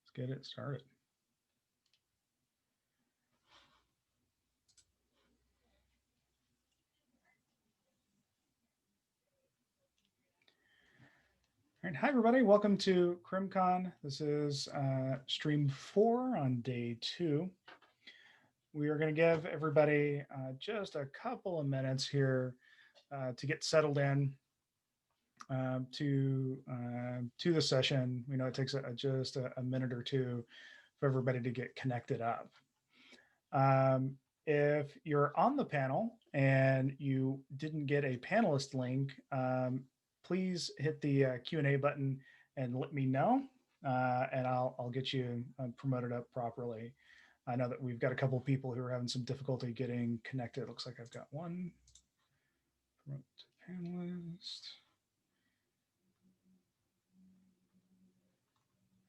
Let's get it started. All right, hi everybody, welcome to CrimCon. This is stream 4 on day 2. We are going to give everybody just a couple of minutes here to get settled in to the session. We know it takes just a minute or two for everybody to get connected up. If you're on the panel and you didn't get a panelist link, please hit the Q&A button and let me know, and I'll get you promoted up properly. I know that we've got a couple of people who are having some difficulty getting connected. It looks like I've got one. Promote to panelist.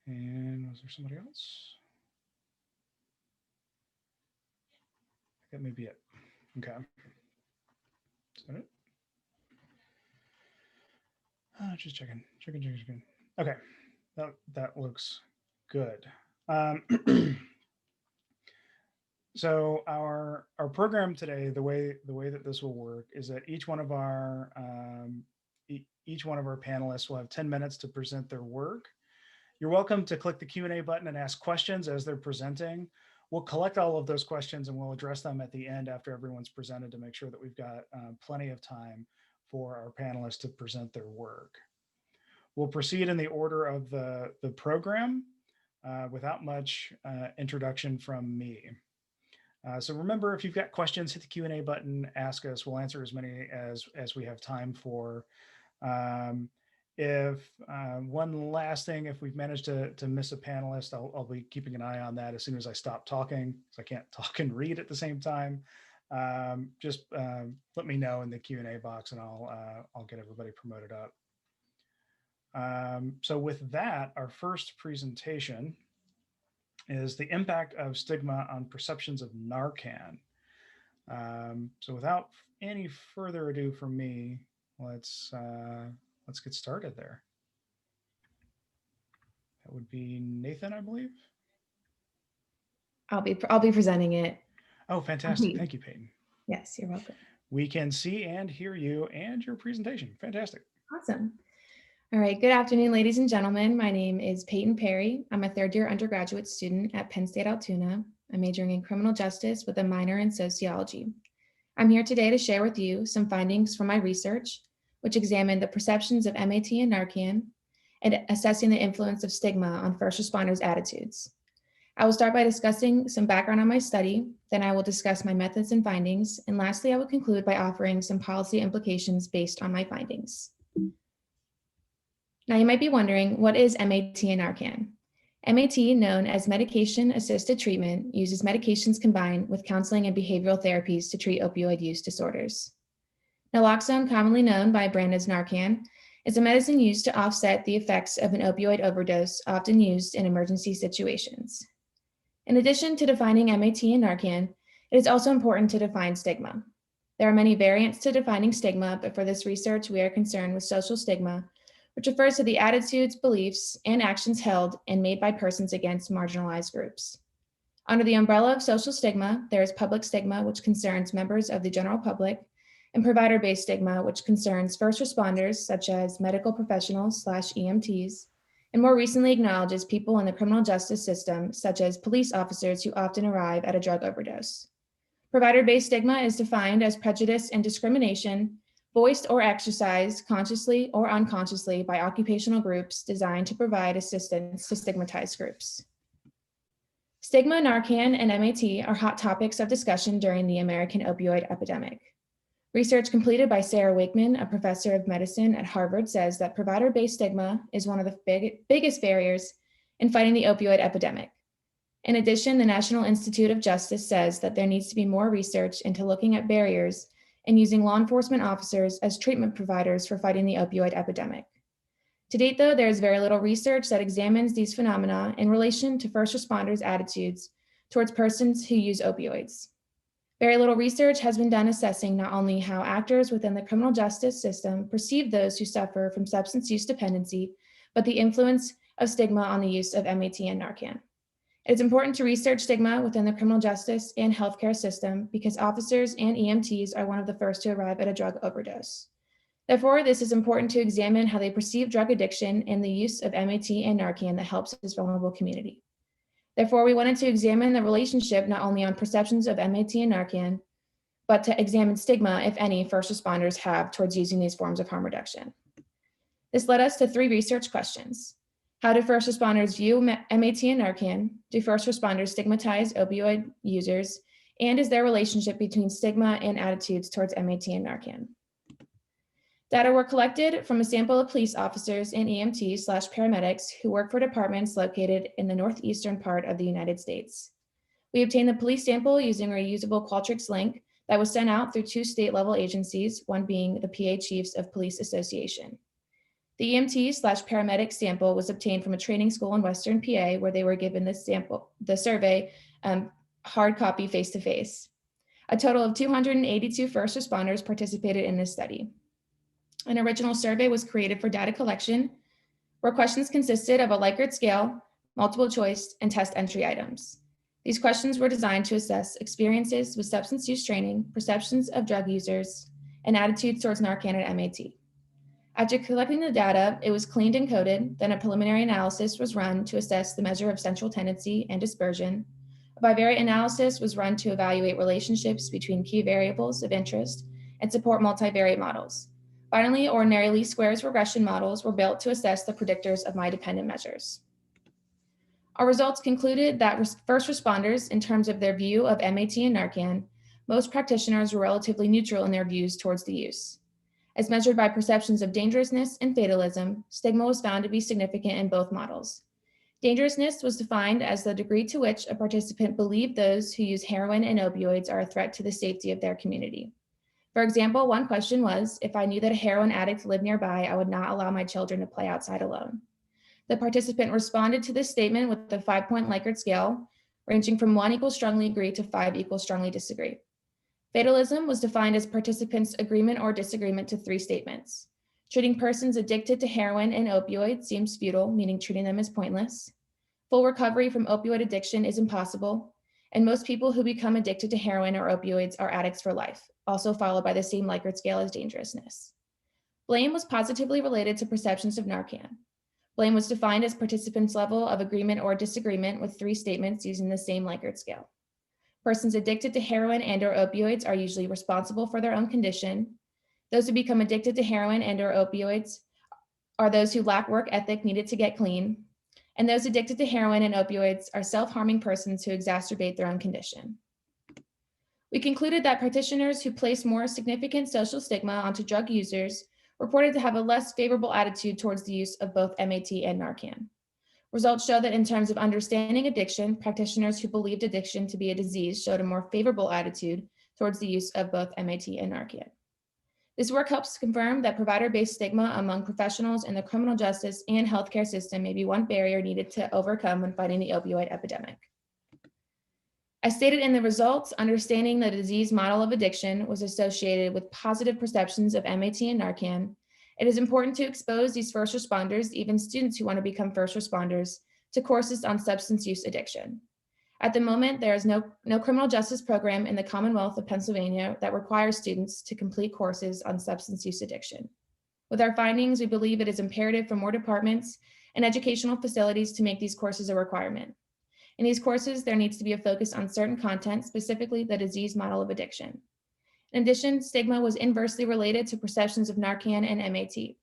And was there somebody else? That may be it. Okay. Is that it? Just checking. Okay, that looks good. So our program today, the way that this will work is that each one of our panelists will have 10 minutes to present their work. You're welcome to click the Q&A button and ask questions as they're presenting. We'll collect all of those questions and we'll address them at the end after everyone's presented to make sure that we've got plenty of time for our panelists to present their work. We'll proceed in the order of the program without much introduction from me. So remember, if you've got questions, hit the Q&A button, ask us. We'll answer as many as we have time for. If one last thing, if we've managed to miss a panelist, I'll be keeping an eye on that as soon as I stop talking, because I can't talk and read at the same time. Just let me know in the Q&A box and I'll get everybody promoted up. So with that, our first presentation is the impact of stigma on perceptions of Narcan. So without any further ado from me, let's get started there. That would be Nathan, I believe. I'll be presenting it. Oh, fantastic. Thank you, Payton. Yes, you're welcome. We can see and hear you and your presentation. Fantastic. Awesome. All right, good afternoon, ladies and gentlemen. My name is Payton Perry. I'm a third-year undergraduate student at Penn State Altoona. I'm majoring in criminal justice with a minor in sociology. I'm here today to share with you some findings from my research, which examined the perceptions of MAT and Narcan and assessing the influence of stigma on first responders' attitudes. I will start by discussing some background on my study, then I will discuss my methods and findings, and lastly, I will conclude by offering some policy implications based on my findings. Now you might be wondering, what is MAT and Narcan? MAT, known as medication-assisted treatment, uses medications combined with counseling and behavioral therapies to treat opioid use disorders. Naloxone, commonly known by brand as Narcan, is a medicine used to offset the effects of an opioid overdose, often used in emergency situations. In addition to defining MAT and Narcan, it is also important to define stigma. There are many variants to defining stigma, but for this research, we are concerned with social stigma, which refers to the attitudes, beliefs, and actions held and made by persons against marginalized groups. Under the umbrella of social stigma, there is public stigma, which concerns members of the general public, and provider-based stigma, which concerns first responders, such as medical professionals / EMTs, and more recently acknowledges people in the criminal justice system, such as police officers who often arrive at a drug overdose. Provider-based stigma is defined as prejudice and discrimination voiced or exercised consciously or unconsciously by occupational groups designed to provide assistance to stigmatized groups. Stigma, Narcan, and MAT are hot topics of discussion during the American opioid epidemic. Research completed by Sarah Wakeman, a professor of medicine at Harvard, says that provider-based stigma is one of the biggest barriers in fighting the opioid epidemic. In addition, the National Institute of Justice says that there needs to be more research into looking at barriers and using law enforcement officers as treatment providers for fighting the opioid epidemic. To date, though, there is very little research that examines these phenomena in relation to first responders' attitudes towards persons who use opioids. Very little research has been done assessing not only how actors within the criminal justice system perceive those who suffer from substance use dependency, but the influence of stigma on the use of MAT and Narcan. It is important to research stigma within the criminal justice and healthcare system because officers and EMTs are one of the first to arrive at a drug overdose. Therefore, this is important to examine how they perceive drug addiction and the use of MAT and Narcan that helps this vulnerable community. Therefore, we wanted to examine the relationship not only on perceptions of MAT and Narcan, but to examine stigma, if any, first responders have towards using these forms of harm reduction. This led us to 3 research questions. How do first responders view MAT and Narcan? Do first responders stigmatize opioid users? And is there a relationship between stigma and attitudes towards MAT and Narcan? Data were collected from a sample of police officers and EMTs/paramedics who work for departments located in the northeastern part of the United States. We obtained the police sample using a reusable Qualtrics link that was sent out through 2 state-level agencies, one being the PA Chiefs of Police Association. The EMT/paramedic sample was obtained from a training school in Western PA where they were given the survey hard copy face-to-face. A total of 282 first responders participated in this study. An original survey was created for data collection, where questions consisted of a Likert scale, multiple choice, and test entry items. These questions were designed to assess experiences with substance use training, perceptions of drug users, and attitudes towards Narcan and MAT. After collecting the data, it was cleaned and coded, then a preliminary analysis was run to assess the measure of central tendency and dispersion. A bivariate analysis was run to evaluate relationships between key variables of interest and support multivariate models. Finally, ordinary least squares regression models were built to assess the predictors of my-dependent measures. Our results concluded that first responders, in terms of their view of MAT and Narcan, most practitioners were relatively neutral in their views towards the use. As measured by perceptions of dangerousness and fatalism, stigma was found to be significant in both models. Dangerousness was defined as the degree to which a participant believed those who use heroin and opioids are a threat to the safety of their community. For example, one question was, if I knew that a heroin addict lived nearby, I would not allow my children to play outside alone. The participant responded to this statement with the 5-point Likert scale, ranging from 1 equals strongly agree to 5 equals strongly disagree. Fatalism was defined as participants' agreement or disagreement to 3 statements. Treating persons addicted to heroin and opioids seems futile, meaning treating them as pointless. Full recovery from opioid addiction is impossible, and most people who become addicted to heroin or opioids are addicts for life, also followed by the same Likert scale as dangerousness. Blame was positively related to perceptions of Narcan. Blame was defined as participants' level of agreement or disagreement with 3 statements using the same Likert scale. Persons addicted to heroin and or opioids are usually responsible for their own condition. Those who become addicted to heroin and or opioids are those who lack work ethic needed to get clean. And those addicted to heroin and opioids are self-harming persons who exacerbate their own condition. We concluded that practitioners who place more significant social stigma onto drug users reported to have a less favorable attitude towards the use of both MAT and Narcan. Results show that in terms of understanding addiction, practitioners who believed addiction to be a disease showed a more favorable attitude towards the use of both MAT and Narcan. This work helps confirm that provider-based stigma among professionals in the criminal justice and healthcare system may be one barrier needed to overcome when fighting the opioid epidemic. As stated in the results, understanding the disease model of addiction was associated with positive perceptions of MAT and Narcan. It is important to expose these first responders, even students who want to become first responders, to courses on substance use addiction. At the moment, there is no criminal justice program in the Commonwealth of Pennsylvania that requires students to complete courses on substance use addiction. With our findings, we believe it is imperative for more departments and educational facilities to make these courses a requirement. In these courses, there needs to be a focus on certain content, specifically the disease model of addiction. In addition, stigma was inversely related to perceptions of Narcan and MAT.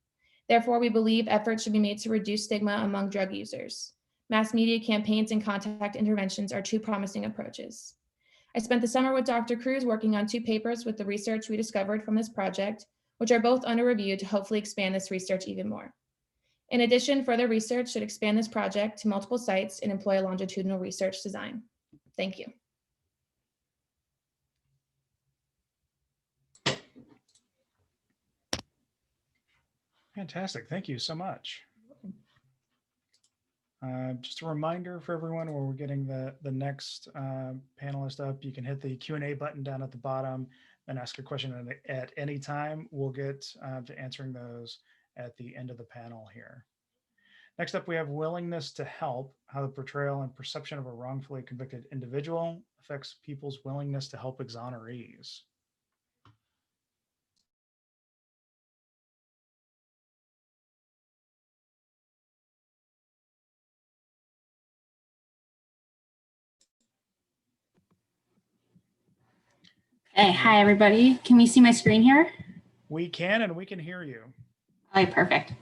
Therefore, we believe efforts should be made to reduce stigma among drug users. Mass media campaigns and contact interventions are 2 promising approaches. I spent the summer with Dr. Kruis working on 2 papers with the research we discovered from this project, which are both under review to hopefully expand this research even more. In addition, further research should expand this project to multiple sites and employ a longitudinal research design. Thank you. Fantastic. Thank you so much. Just a reminder for everyone, where we're getting the next panelist up, you can hit the Q&A button down at the bottom and ask a question at any time. We'll get to answering those at the end of the panel here. Next up, we have willingness to help, how the portrayal and perception of a wrongfully convicted individual affects people's willingness to help exonerees. Hey, hi everybody. Can we see my screen here? We can, and we can hear you. All right, perfect.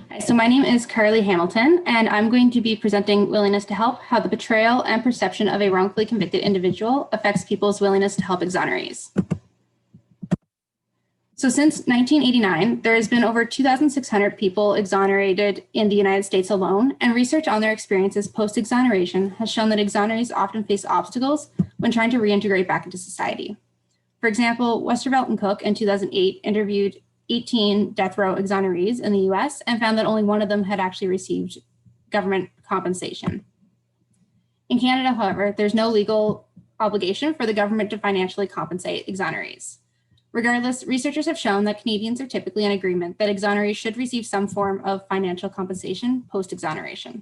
Right, so my name is Karli Hamilton, and I'm going to be presenting willingness to help, how the portrayal and perception of a wrongfully convicted individual affects people's willingness to help exonerees. So since 1989, there has been over 2,600 people exonerated in the United States alone, and research on their experiences post-exoneration has shown that exonerees often face obstacles when trying to reintegrate back into society. For example, Westervelt and Cook in 2008 interviewed 18 death row exonerees in the US and found that only one of them had actually received government compensation. In Canada, however, there's no legal obligation for the government to financially compensate exonerees. Regardless, researchers have shown that Canadians are typically in agreement that exonerees should receive some form of financial compensation post-exoneration.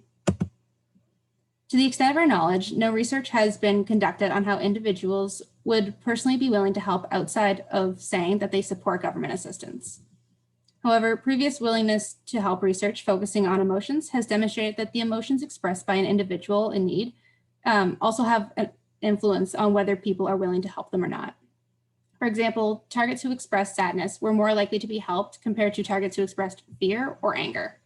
To the extent of our knowledge, no research has been conducted on how individuals would personally be willing to help outside of saying that they support government assistance. However, previous willingness to help research focusing on emotions has demonstrated that the emotions expressed by an individual in need also have an influence on whether people are willing to help them or not. For example, targets who expressed sadness were more likely to be helped compared to targets who expressed fear or anger.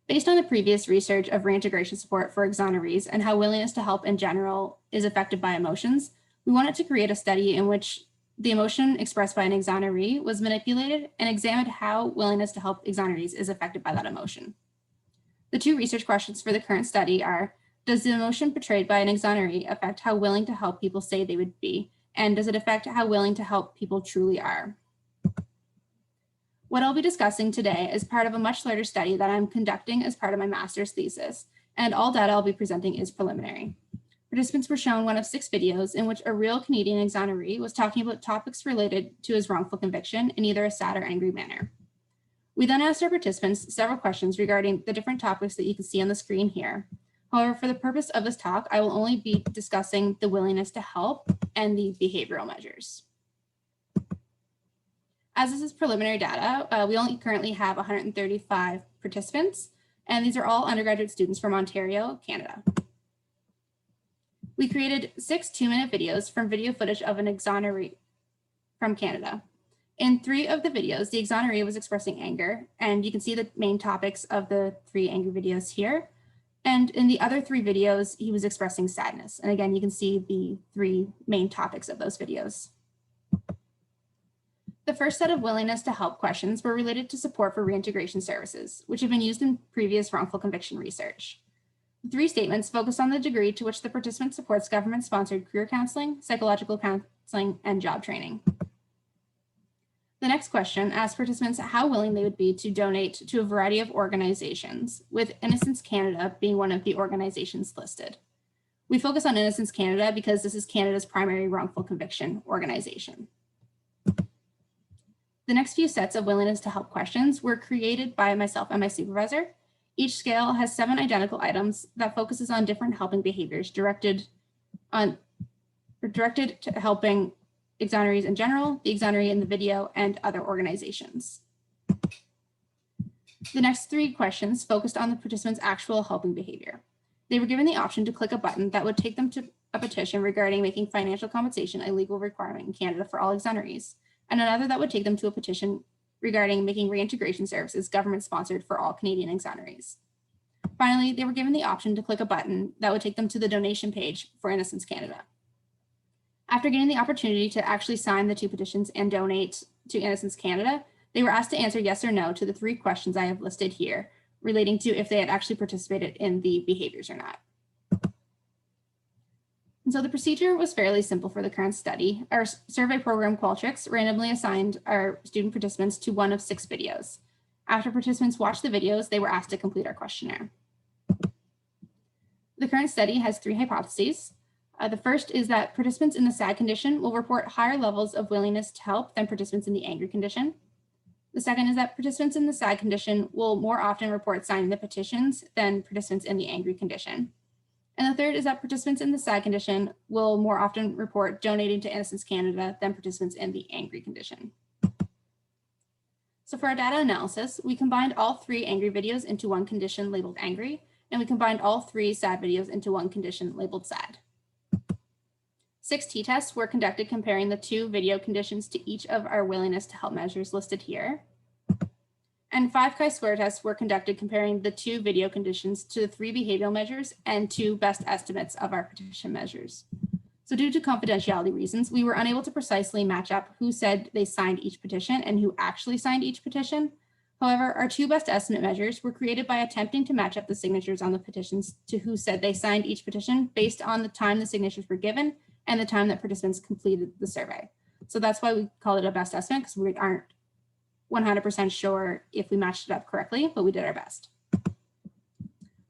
Based on the previous research of reintegration support for exonerees and how willingness to help in general is affected by emotions, we wanted to create a study in which the emotion expressed by an exoneree was manipulated and examined how willingness to help exonerees is affected by that emotion. The two research questions for the current study are, does the emotion portrayed by an exoneree affect how willing to help people say they would be? And does it affect how willing to help people truly are? What I'll be discussing today is part of a much larger study that I'm conducting as part of my master's thesis, and all data I'll be presenting is preliminary. Participants were shown one of 6 videos in which a real Canadian exoneree was talking about topics related to his wrongful conviction in either a sad or angry manner. We then asked our participants several questions regarding the different topics that you can see on the screen here. However, for the purpose of this talk, I will only be discussing the willingness to help and the behavioral measures. As this is preliminary data, we only currently have 135 participants, and these are all undergraduate students from Ontario, Canada. We created 6 2-minute videos from video footage of an exoneree from Canada. In 3 of the videos, the exoneree was expressing anger, and you can see the main topics of the 3 angry videos here. And in the other 3 videos, he was expressing sadness. And again, you can see the 3 main topics of those videos. The first set of willingness to help questions were related to support for reintegration services, which have been used in previous wrongful conviction research. The 3 statements focus on the degree to which the participant supports government-sponsored career counseling, psychological counseling, and job training. The next question asked participants how willing they would be to donate to a variety of organizations, with Innocence Canada being one of the organizations listed. We focus on Innocence Canada because this is Canada's primary wrongful conviction organization. The next few sets of willingness to help questions were created by myself and my supervisor. Each scale has 7 identical items that focuses on different helping behaviors directed to helping exonerees in general, the exoneree in the video, and other organizations. The next 3 questions focused on the participants' actual helping behavior. They were given the option to click a button that would take them to a petition regarding making financial compensation a legal requirement in Canada for all exonerees, and another that would take them to a petition regarding making reintegration services government-sponsored for all Canadian exonerees. Finally, they were given the option to click a button that would take them to the donation page for Innocence Canada. After getting the opportunity to actually sign the 2 petitions and donate to Innocence Canada, they were asked to answer yes or no to the 3 questions I have listed here, relating to if they had actually participated in the behaviors or not. And so the procedure was fairly simple for the current study. Our survey program Qualtrics randomly assigned our student participants to one of 6 videos. After participants watched the videos, they were asked to complete our questionnaire. The current study has 3 hypotheses. The first is that participants in the SAD condition will report higher levels of willingness to help than participants in the angry condition. The second is that participants in the sad condition will more often report signing the petitions than participants in the angry condition. And the third is that participants in the sad condition will more often report donating to Innocence Canada than participants in the angry condition. So for our data analysis, we combined all 3 angry videos into one condition labeled angry, and we combined all 3 sad videos into one condition labeled sad. 6 t-tests were conducted comparing the 2 video conditions to each of our willingness to help measures listed here. And 5 chi-square tests were conducted comparing the 2 video conditions to the 3 behavioral measures and 2 best estimates of our petition measures. So due to confidentiality reasons, we were unable to precisely match up who said they signed each petition and who actually signed each petition. However, our 2 best estimate measures were created by attempting to match up the signatures on the petitions to who said they signed each petition based on the time the signatures were given and the time that participants completed the survey. So that's why we call it a best estimate, because we aren't 100% sure if we matched it up correctly, but we did our best.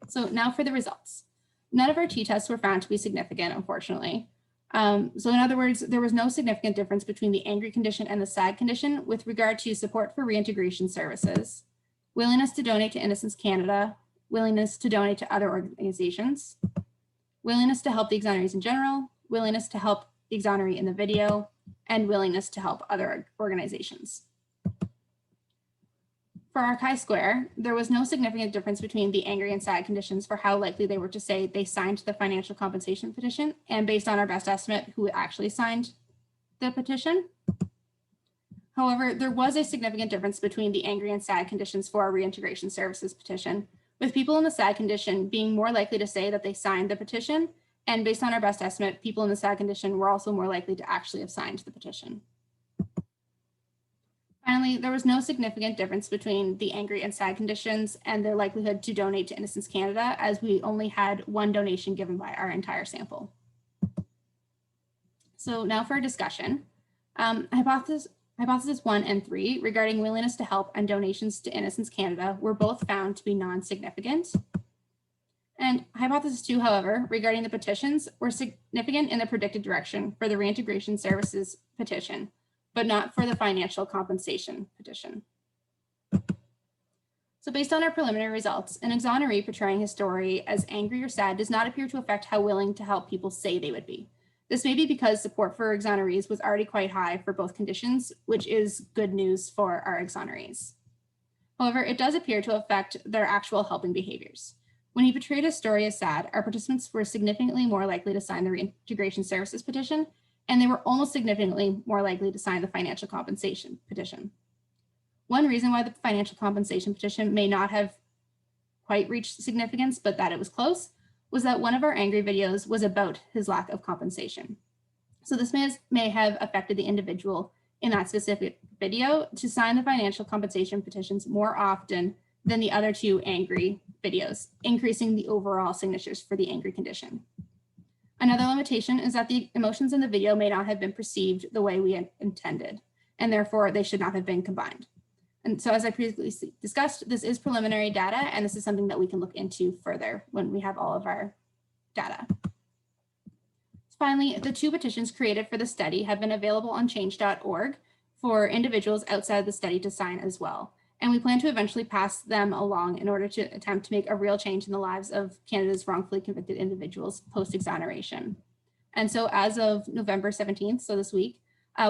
So now for the results. None of our t-tests were found to be significant, unfortunately. So in other words, there was no significant difference between the angry condition and the sad condition with regard to support for reintegration services, willingness to donate to Innocence Canada, willingness to donate to other organizations, willingness to help the exonerees in general, willingness to help the exoneree in the video, and willingness to help other organizations. For our chi-square, there was no significant difference between the angry and sad conditions for how likely they were to say they signed the financial compensation petition, and based on our best estimate, who actually signed the petition. However, there was a significant difference between the angry and sad conditions for our reintegration services petition, with people in the sad condition being more likely to say that they signed the petition, and based on our best estimate, people in the sad condition were also more likely to actually have signed the petition. Finally, there was no significant difference between the angry and sad conditions and their likelihood to donate to Innocence Canada, as we only had 1 donation given by our entire sample. So now for a discussion. Hypothesis 1 and 3 regarding willingness to help and donations to Innocence Canada were both found to be non-significant. And hypothesis 2, however, regarding the petitions were significant in the predicted direction for the reintegration services petition, but not for the financial compensation petition. So based on our preliminary results, an exoneree portraying his story as angry or sad does not appear to affect how willing to help people say they would be. This may be because support for exonerees was already quite high for both conditions, which is good news for our exonerees. However, it does appear to affect their actual helping behaviors. When he portrayed his story as sad, our participants were significantly more likely to sign the reintegration services petition, and they were almost significantly more likely to sign the financial compensation petition. One reason why the financial compensation petition may not have quite reached significance, but that it was close, was that one of our angry videos was about his lack of compensation. So this may have affected the individual in that specific video to sign the financial compensation petitions more often than the other 2 angry videos, increasing the overall signatures for the angry condition. Another limitation is that the emotions in the video may not have been perceived the way we intended, and therefore they should not have been combined. And so as I previously discussed, this is preliminary data, and this is something that we can look into further when we have all of our data. Finally, the 2 petitions created for the study have been available on change.org for individuals outside the study to sign as well. And we plan to eventually pass them along in order to attempt to make a real change in the lives of Canada's wrongfully convicted individuals post-exoneration. And so as of November 17th, so this week,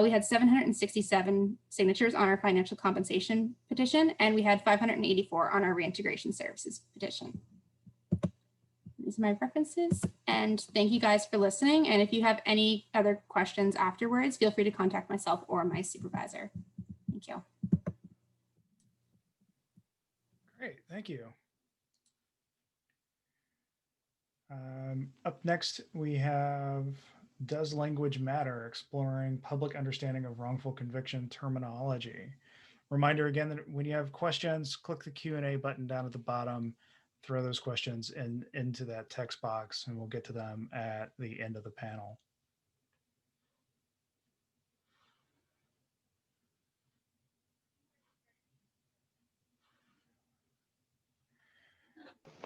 we had 767 signatures on our financial compensation petition, and we had 584 on our reintegration services petition. These are my references, and thank you guys for listening. And if you have any other questions afterwards, feel free to contact myself or my supervisor. Thank you. Great, thank you. Up next, we have Does Language Matter? Exploring public understanding of wrongful conviction terminology. Reminder again that when you have questions, click the Q&A button down at the bottom, throw those questions into that text box, and we'll get to them at the end of the panel.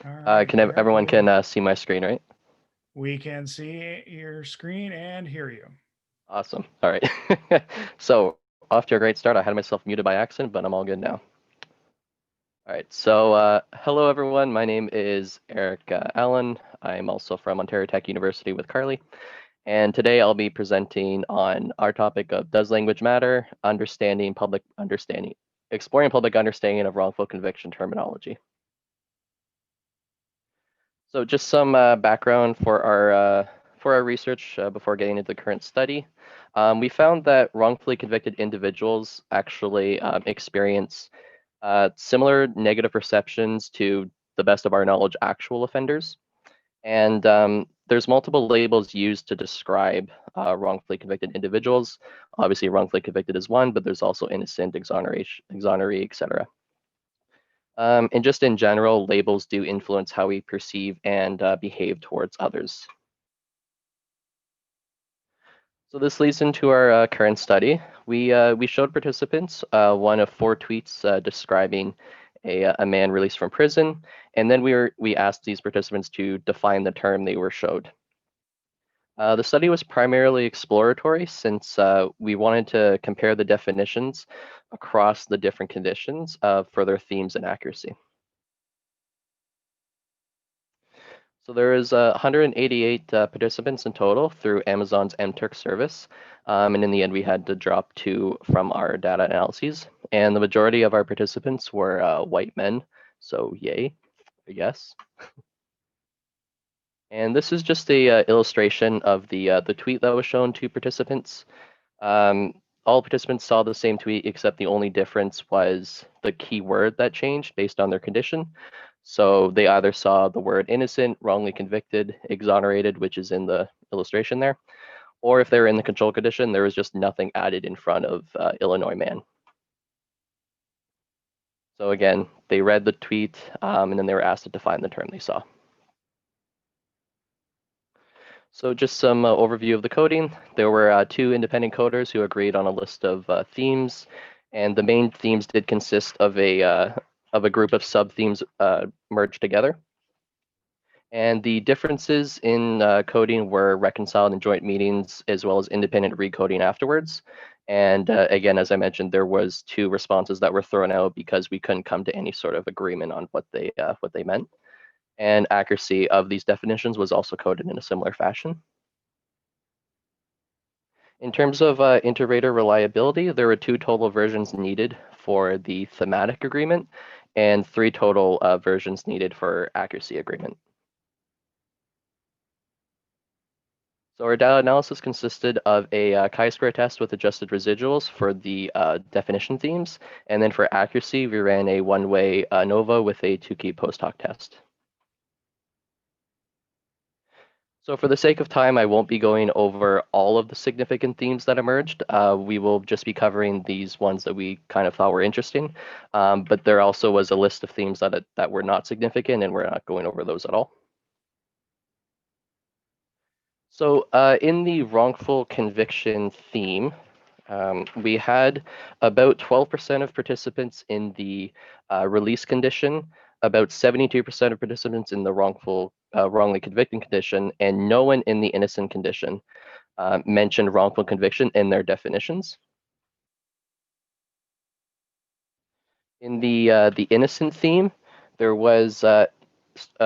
Right, Everyone can see my screen, right? We can see your screen and hear you. Awesome. All right. So Off to a great start. I had myself muted by accident, but I'm all good now. All right, so hello everyone. My name is Erik Allen. I'm also from Ontario Tech University with Karli. And today I'll be presenting on our topic of Does Language Matter? Exploring public understanding of wrongful conviction terminology. So just some background for our research before getting into the current study. We found that wrongfully convicted individuals actually experience similar negative perceptions to the best of our knowledge actual offenders. And there's multiple labels used to describe wrongfully convicted individuals. Obviously, wrongfully convicted is one, but there's also innocent, exoneree, etc. And just in general, labels do influence how we perceive and behave towards others. So this leads into our current study. We showed participants one of 4 tweets describing a man released from prison, and then we asked these participants to define the term they were showed. The study was primarily exploratory since we wanted to compare the definitions across the different conditions for their themes and accuracy. So there is 188 participants in total through Amazon's MTurk service. And in the end, we had to drop 2 from our data analyses. And the majority of our participants were white men. So yay, yes. And this is just a illustration of the tweet that was shown to participants. All participants saw the same tweet, except the only difference was the keyword that changed based on their condition. So they either saw the word innocent, wrongly convicted, exonerated, which is in the illustration there, or if they were in the control condition, there was just nothing added in front of Illinois man. So again, they read the tweet and then they were asked to define the term they saw. So just some overview of the coding. There were 2 independent coders who agreed on a list of themes, and the main themes did consist of a group of sub-themes merged together. And the differences in coding were reconciled in joint meetings as well as independent recoding afterwards. And again, as I mentioned, there was 2 responses that were thrown out because we couldn't come to any sort of agreement on what they meant. And accuracy of these definitions was also coded in a similar fashion. In terms of inter-rater reliability, there were 2 total versions needed for the thematic agreement and 3 total versions needed for accuracy agreement. So our data analysis consisted of a chi-square test with adjusted residuals for the definition themes, and then for accuracy, we ran a one-way ANOVA with a 2-key post hoc test. So for the sake of time, I won't be going over all of the significant themes that emerged. We will just be covering these ones that we kind of thought were interesting, but there also was a list of themes that were not significant, and we're not going over those at all. So in the wrongful conviction theme, we had about 12% of participants in the release condition, about 72% of participants in the wrongly convicting condition, and no one in the innocent condition mentioned wrongful conviction in their definitions. In the innocent theme, there was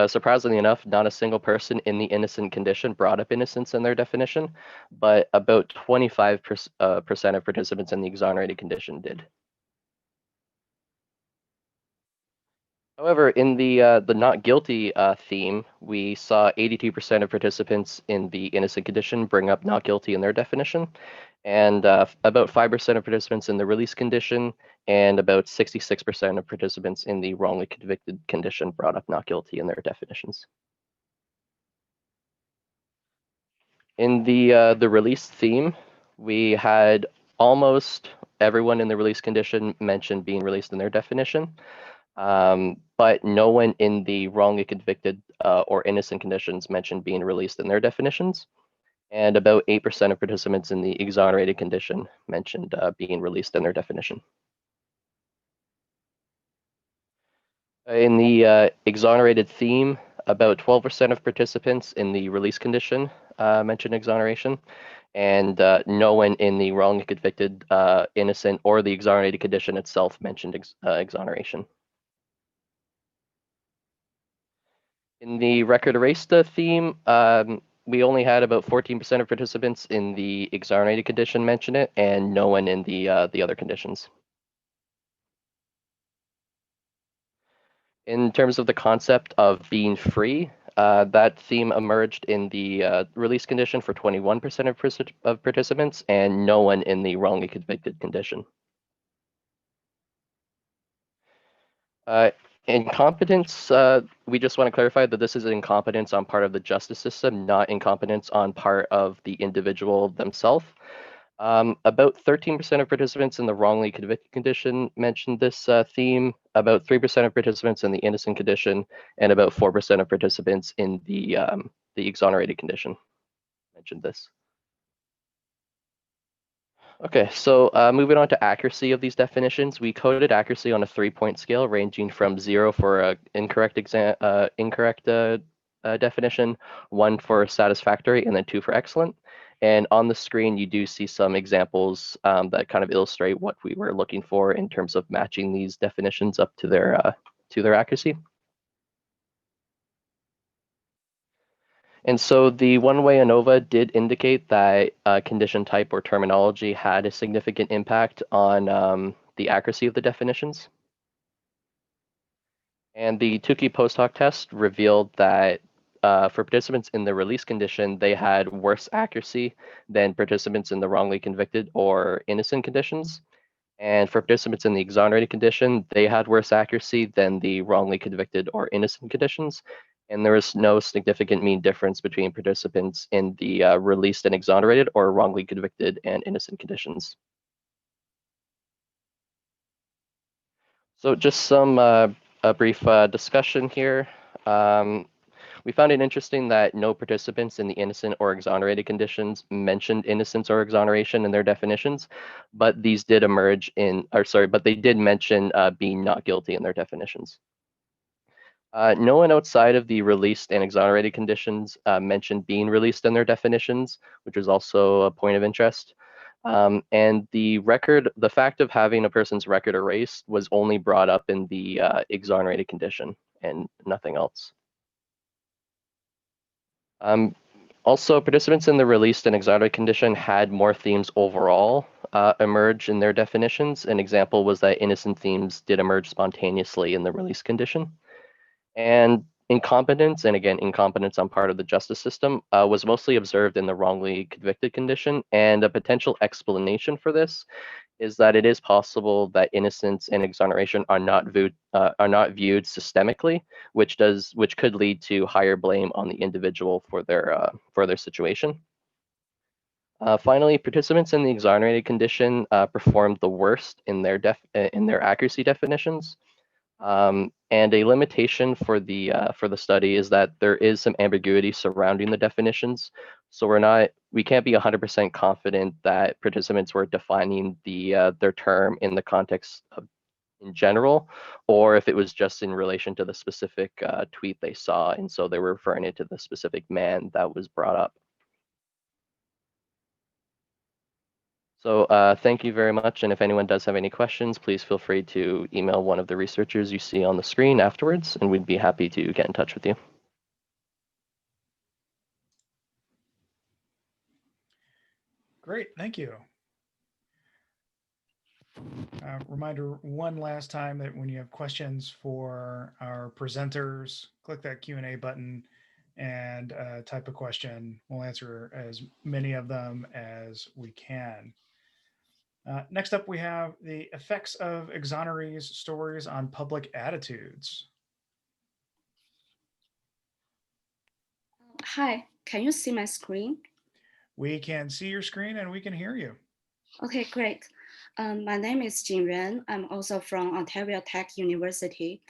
surprisingly enough, not a single person in the innocent condition brought up innocence in their definition, but about 25% of participants in the exonerated condition did. However, in the not guilty theme, we saw 82% of participants in the innocent condition bring up not guilty in their definition, and about 5% of participants in the release condition, and about 66% of participants in the wrongly convicted condition brought up not guilty in their definitions. In the release theme, we had almost everyone in the release condition mention being released in their definition. But no one in the wrongly convicted or innocent conditions mentioned being released in their definitions. And about 8% of participants in the exonerated condition mentioned being released in their definition. In the exonerated theme, about 12% of participants in the release condition mentioned exoneration, and no one in the wrongly convicted, innocent, or the exonerated condition itself mentioned exoneration. In the record erased theme, we only had about 14% of participants in the exonerated condition mention it, and no one in the other conditions. In terms of the concept of being free, that theme emerged in the release condition for 21% of participants, and no one in the wrongly convicted condition. Incompetence, we just want to clarify that this is incompetence on part of the justice system, not incompetence on part of the individual themselves. About 13% of participants in the wrongly convicted condition mentioned this theme, about 3% of participants in the innocent condition, and about 4% of participants in the exonerated condition mentioned this. Okay, so moving on to accuracy of these definitions, we coded accuracy on a 3-point scale ranging from 0 for an incorrect definition, 1 for satisfactory, and then 2 for excellent. And on the screen, you do see some examples that kind of illustrate what we were looking for in terms of matching these definitions up to their accuracy. And so the one-way ANOVA did indicate that condition type or terminology had a significant impact on the accuracy of the definitions. And the Tukey post hoc test revealed that for participants in the release condition, they had worse accuracy than participants in the wrongly convicted or innocent conditions. And for participants in the exonerated condition, they had worse accuracy than the wrongly convicted or innocent conditions. And there was no significant mean difference between participants in the released and exonerated or wrongly convicted and innocent conditions. So just some a brief discussion here. We found it interesting that no participants in the innocent or exonerated conditions mentioned innocence or exoneration in their definitions, but these did emerge but they did mention being not guilty in their definitions. No one outside of the released and exonerated conditions mentioned being released in their definitions, which is also a point of interest. And the fact of having a person's record erased was only brought up in the exonerated condition and nothing else. Also, participants in the released and exonerated condition had more themes overall emerge in their definitions. An example was that innocent themes did emerge spontaneously in the release condition. And incompetence, and again, incompetence on part of the justice system, was mostly observed in the wrongly convicted condition. And a potential explanation for this is that it is possible that innocence and exoneration are not viewed systemically, which could lead to higher blame on the individual for their situation. Finally, participants in the exonerated condition performed the worst in their accuracy definitions. And a limitation for the study is that there is some ambiguity surrounding the definitions. So we can't be 100% confident that participants were defining their term in the context of in general, or if it was just in relation to the specific tweet they saw, and so they were referring it to the specific man that was brought up. So thank you very much. And if anyone does have any questions, please feel free to email one of the researchers you see on the screen afterwards, and we'd be happy to get in touch with you. Great, thank you. Reminder one last time that when you have questions for our presenters, click that Q&A button and type a question. We'll answer as many of them as we can. Next up, we have the effects of exonerees stories on public attitudes. Hi, can you see my screen? We can see your screen and we can hear you. Okay, great. My name is Jingyuan. I'm also from Ontario Tech University.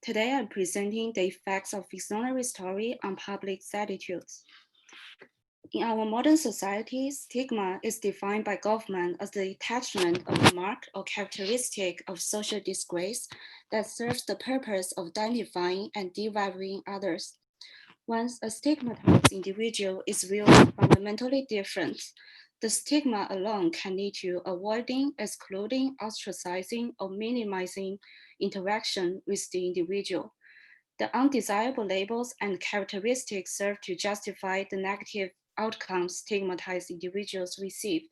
Today, I'm presenting the effects of exoneree story on public attitudes. In our modern society, stigma is defined by government as the attachment of a mark or characteristic of social disgrace that serves the purpose of identifying and devaluing others. Once a stigmatized individual is viewed fundamentally different, The stigma alone can lead to avoiding, excluding, ostracizing, or minimizing interaction with the individual. The undesirable labels and characteristics serve to justify the negative outcomes stigmatized individuals receive.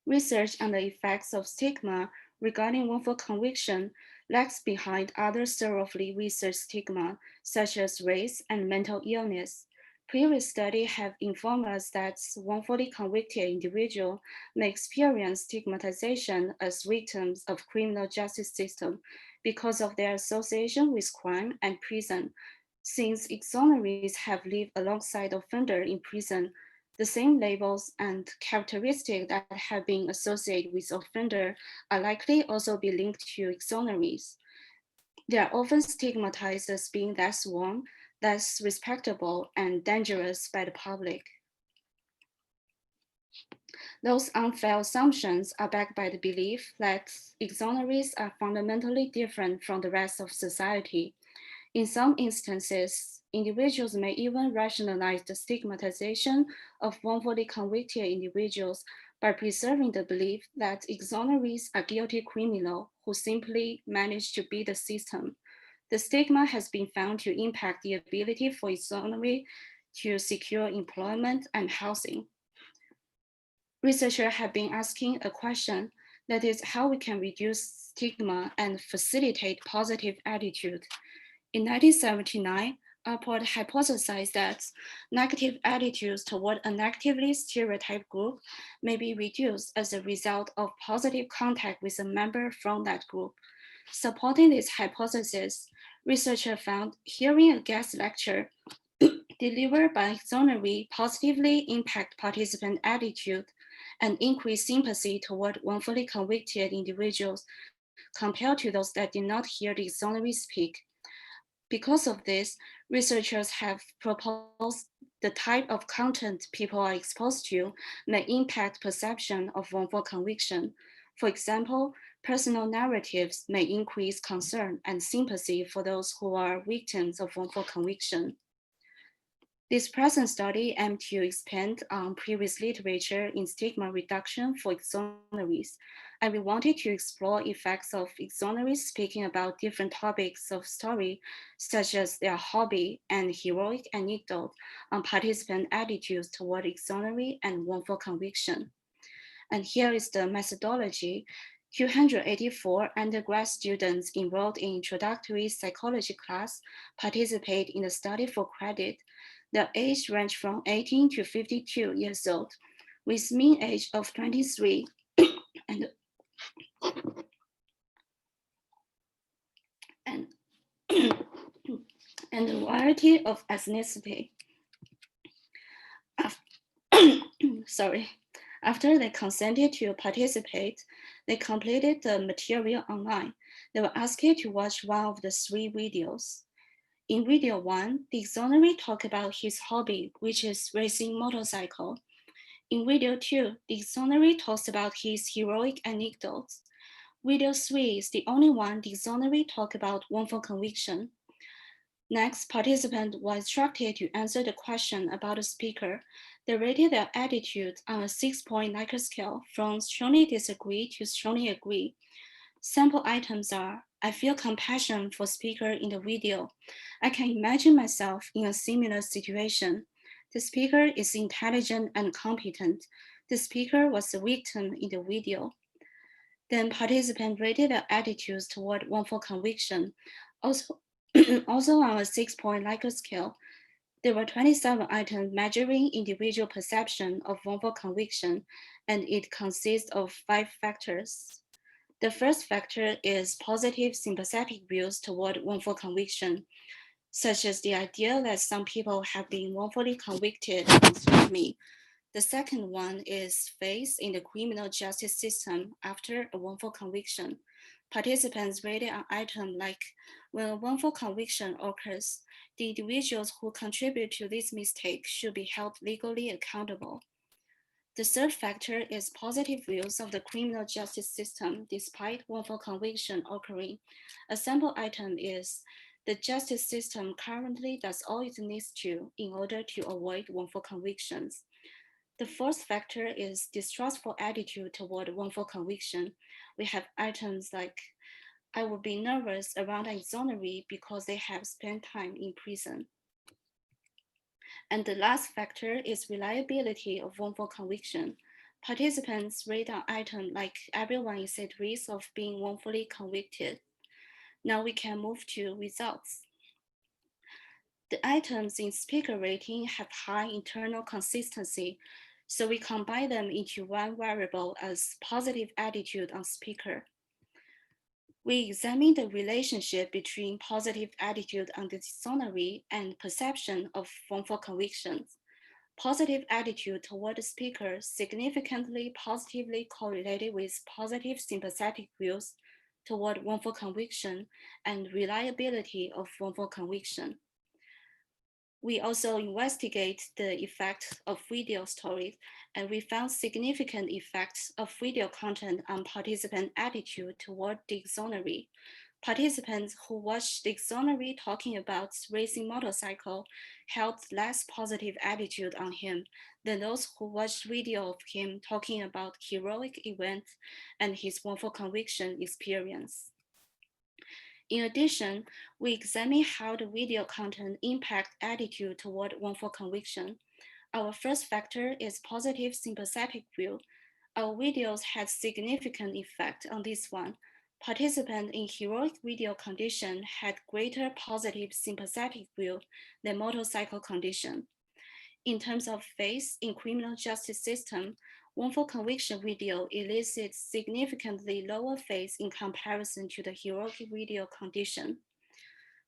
Research on the effects of stigma regarding wrongful conviction lags behind other thoroughly researched stigma, such as race and mental illness. Previous studies have informed us that wrongfully convicted individuals may experience stigmatization as victims of criminal justice system because of their association with crime and prison. Since exonerees have lived alongside offenders in prison, the same labels and characteristics that have been associated with offender are likely also be linked to exonerees. They are often stigmatized as being less warm, less respectable, and dangerous by the public. Those unfair assumptions are backed by the belief that exonerees are fundamentally different from the rest of society. In some instances, individuals may even rationalize the stigmatization of wrongfully convicted individuals by preserving the belief that exonerees are guilty criminals who simply manage to beat the system. The stigma has been found to impact the ability for exoneree to secure employment and housing. Researchers have been asking a question, that is how we can reduce stigma and facilitate positive attitude. In 1979, Alport hypothesized that negative attitudes toward a negatively stereotyped group may be reduced as a result of positive contact with a member from that group. Supporting this hypothesis, researchers found hearing a guest lecture delivered by Exoneree positively impact participant attitude and increase sympathy toward wrongfully convicted individuals compared to those that did not hear the Exoneree speak. Because of this, researchers have proposed the type of content people are exposed to may impact perception of wrongful conviction. For example, personal narratives may increase concern and sympathy for those who are victims of wrongful conviction. This present study aimed to expand on previous literature in stigma reduction for exonerees, and we wanted to explore effects of exonerees speaking about different topics of story, such as their hobby and heroic anecdote on participant attitudes toward exoneree and wrongful conviction. And here is the methodology. 284 undergrad students enrolled in introductory psychology class participate in the study for credit. The age range from 18 to 52 years old, with mean age of 23 and and a variety of ethnicity. Sorry. After they consented to participate, they completed the material online. They were asked to watch one of the 3 videos. In video 1, the exoneree talked about his hobby, which is racing motorcycle. In video 2, the exoneree talks about his heroic anecdotes. Video 3 is the only one the exoneree talked about wrongful conviction. Next, participants were instructed to answer the question about the speaker. They rated their attitude on a 6-point Likert scale from strongly disagree to strongly agree. Sample items are, I feel compassion for speaker in the video. I can imagine myself in a similar situation. The speaker is intelligent and competent. The speaker was a victim in the video. Then participants rated their attitudes toward wrongful conviction. Also on a 6-point Likert scale, there were 27 items measuring individual perception of wrongful conviction, and it consists of 5 factors. The first factor is positive sympathetic views toward wrongful conviction, such as the idea that some people have been wrongfully convicted against me. The second one is faith in the criminal justice system after a wrongful conviction. Participants rated an item like, when a wrongful conviction occurs, the individuals who contribute to this mistake should be held legally accountable. The third factor is positive views of the criminal justice system despite wrongful conviction occurring. A sample item is, the justice system currently does all it needs to in order to avoid wrongful convictions. The fourth factor is distrustful attitude toward wrongful conviction. We have items like, I will be nervous around an exoneree because they have spent time in prison. And the last factor is reliability of wrongful conviction. Participants rate an item like everyone is at risk of being wrongfully convicted. Now we can move to results. The items in speaker rating have high internal consistency, so we combine them into one variable as positive attitude on speaker. We examine the relationship between positive attitude on the exoneree and perception of wrongful convictions. Positive attitude toward the speaker significantly positively correlated with positive sympathetic views toward wrongful conviction and reliability of wrongful conviction. We also investigate the effect of video stories, and we found significant effects of video content on participant attitude toward the exoneree. Participants who watched the exoneree talking about racing motorcycle held less positive attitude on him than those who watched video of him talking about heroic events and his wrongful conviction experience. In addition, we examine how the video content impacts attitude toward wrongful conviction. Our first factor is positive sympathetic view. Our videos had significant effect on this one. Participants in heroic video condition had greater positive sympathetic view than motorcycle condition. In terms of faith in criminal justice system, wrongful conviction video elicits significantly lower faith in comparison to the heroic video condition.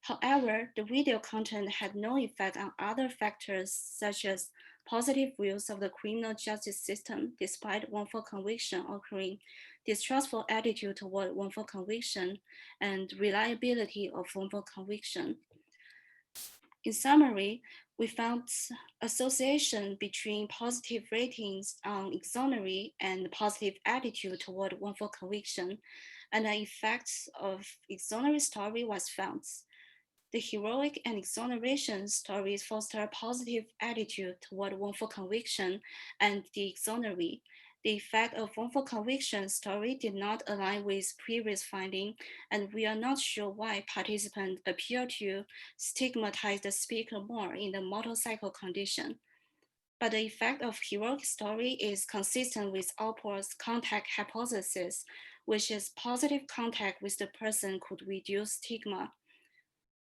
However, the video content had no effect on other factors such as positive views of the criminal justice system despite wrongful conviction occurring, distrustful attitude toward wrongful conviction, and reliability of wrongful conviction. In summary, we found association between positive ratings on exoneree and positive attitude toward wrongful conviction, and the effects of exoneree story was found. The heroic and exoneration stories foster a positive attitude toward wrongful conviction and the exoneree. The effect of wrongful conviction story did not align with previous finding, and we are not sure why participants appear to stigmatize the speaker more in the motorcycle condition. But the effect of heroic story is consistent with Alport's contact hypothesis, which is positive contact with the person could reduce stigma.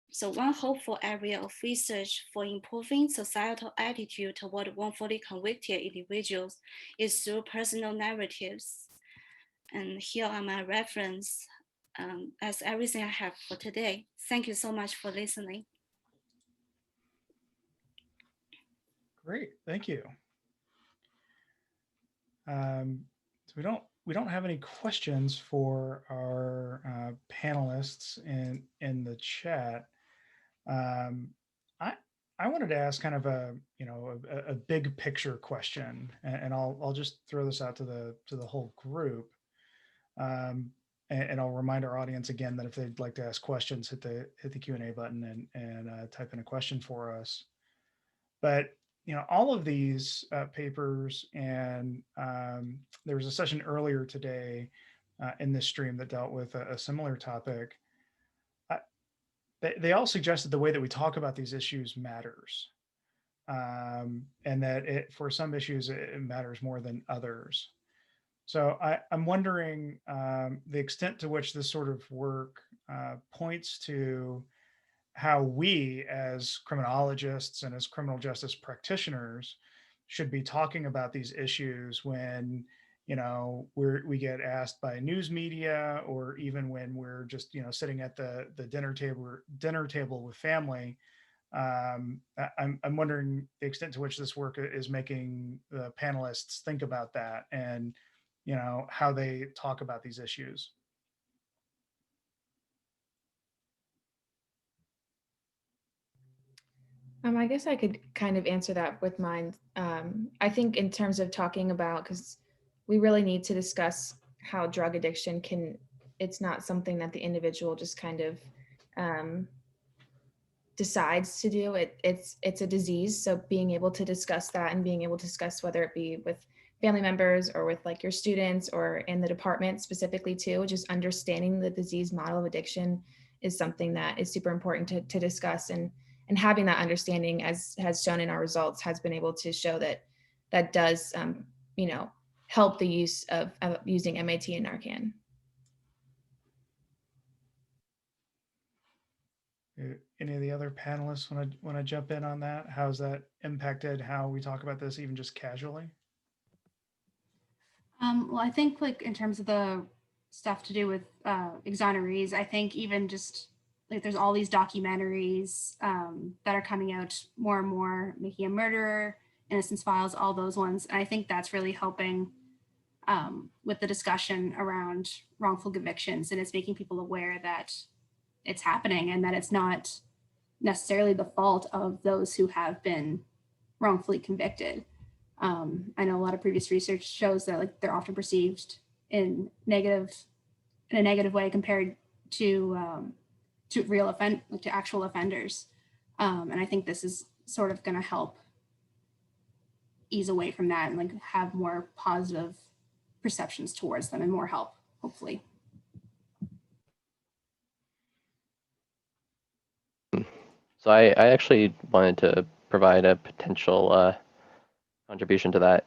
So one hopeful area of research for improving societal attitude toward wrongfully convicted individuals is through personal narratives. And here are my reference as everything I have for today. Thank you so much for listening. Great, thank you. So we don't have any questions for our panelists in the chat. I wanted to ask kind of a big picture question, and I'll just throw this out to the whole group, and I'll remind our audience again that if they'd like to ask questions, hit the Q&A button and type in a question for us. But all of these papers, and there was a session earlier today in this stream that dealt with a similar topic. They all suggested the way that we talk about these issues matters, and that for some issues it matters more than others. So I'm wondering the extent to which this sort of work points to how we as criminologists and as criminal justice practitioners should be talking about these issues when we get asked by news media, or even when we're just sitting at the dinner table with family. I'm wondering the extent to which this work is making the panelists think about that, and how they talk about these issues. I guess I could kind of answer that with mine. I think in terms of talking about, because we really need to discuss how drug addiction it's not something that the individual just kind of decides to do it. It's a disease. So being able to discuss that and being able to discuss whether it be with family members or with like your students or in the department specifically too, just understanding the disease model of addiction is something that is super important to discuss, and having that understanding, as has shown in our results, has been able to show that that does help the use of using MAT and Narcan. Any of the other panelists want to jump in on that? How's that impacted how we talk about this, even just casually? Well, I think like in terms of the stuff to do with exonerees, I think even just like there's all these documentaries that are coming out more and more, Making a Murderer, Innocence Files, all those ones. And I think that's really helping with the discussion around wrongful convictions, and it's making people aware that it's happening and that it's not necessarily the fault of those who have been wrongfully convicted. I know a lot of previous research shows that like they're often perceived in a negative way compared to to actual offenders. And I think this is sort of going to help ease away from that and like have more positive perceptions towards them and more help, hopefully. So I actually wanted to provide a potential contribution to that.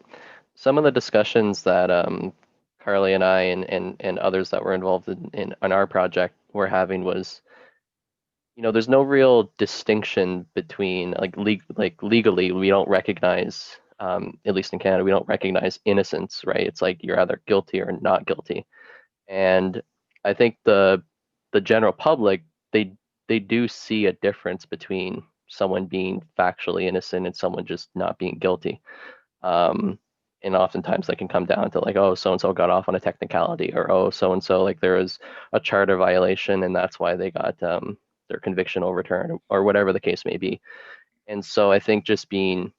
Some of the discussions that Karli and I and others that were involved in our project were having was, there's no real distinction between legally we don't recognize, at least in Canada, we don't recognize innocence, right? It's like you're either guilty or not guilty. And I think the general public, they do see a difference between someone being factually innocent and someone just not being guilty. And oftentimes that can come down to like, oh, so-and-so got off on a technicality, or oh, so-and-so, like there was a charter violation and that's why they got their conviction overturned, or whatever the case may be. And so I think just being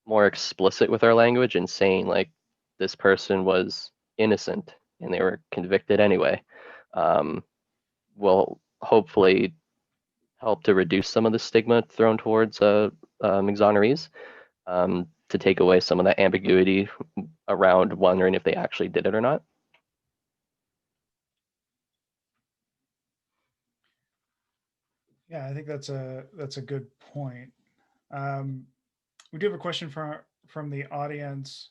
more explicit with our language and saying like this person was innocent and they were convicted anyway, will hopefully help to reduce some of the stigma thrown towards exonerees, to take away some of that ambiguity around wondering if they actually did it or not. Yeah, I think that's a good point. We do have a question from the audience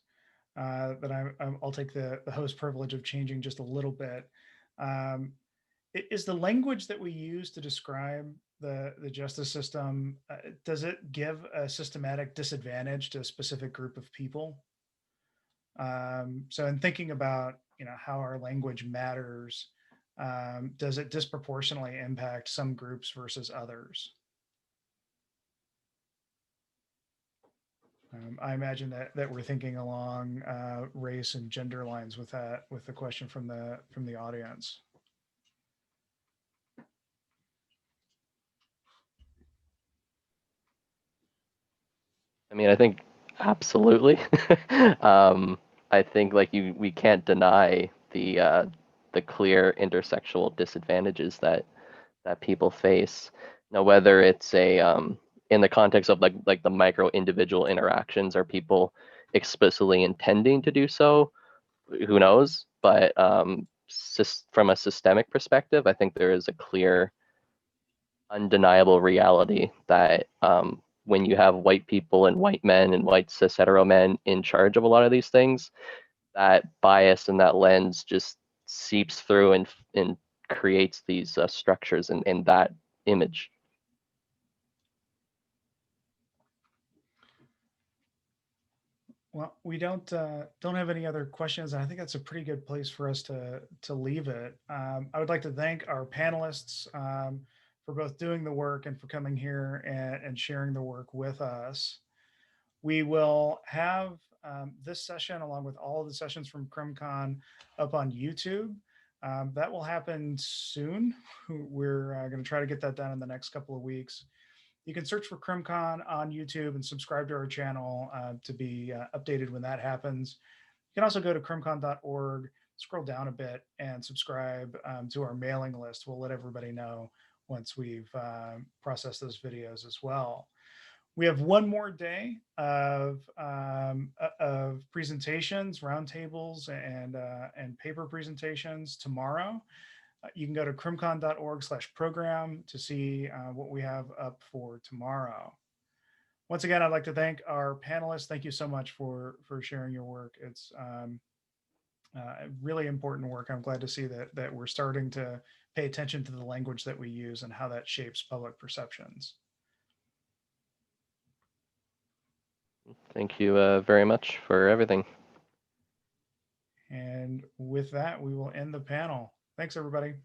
that I'll take the host privilege of changing just a little bit. Is the language that we use to describe the justice system, does it give a systematic disadvantage to a specific group of people? So in thinking about how our language matters, does it disproportionately impact some groups versus others? I imagine that we're thinking along race and gender lines with the question from the audience. I mean, I think absolutely. I think like we can't deny the clear intersectional disadvantages that people face. Now, whether it's in the context of like the micro individual interactions, are people explicitly intending to do so? Who knows? But from a systemic perspective, I think there is a clear, undeniable reality that when you have white people and white men and white cis hetero men in charge of a lot of these things, that bias and that lens just seeps through and creates these structures and that image. Well, we don't have any other questions. I think that's a pretty good place for us to leave it. I would like to thank our panelists for both doing the work and for coming here and sharing the work with us. We will have this session, along with all of the sessions from CrimCon, up on YouTube. That will happen soon. We're going to try to get that done in the next couple of weeks. You can search for CrimCon on YouTube and subscribe to our channel to be updated when that happens. You can also go to crimcon.org, scroll down a bit, and subscribe to our mailing list. We'll let everybody know once we've processed those videos as well. We have one more day of presentations, roundtables, and paper presentations tomorrow. You can go to crimcon.org/program to see what we have up for tomorrow. Once again, I'd like to thank our panelists. Thank you so much for sharing your work. It's really important work. I'm glad to see that we're starting to pay attention to the language that we use and how that shapes public perceptions. Thank you very much for everything. And with that, we will end the panel. Thanks, everybody.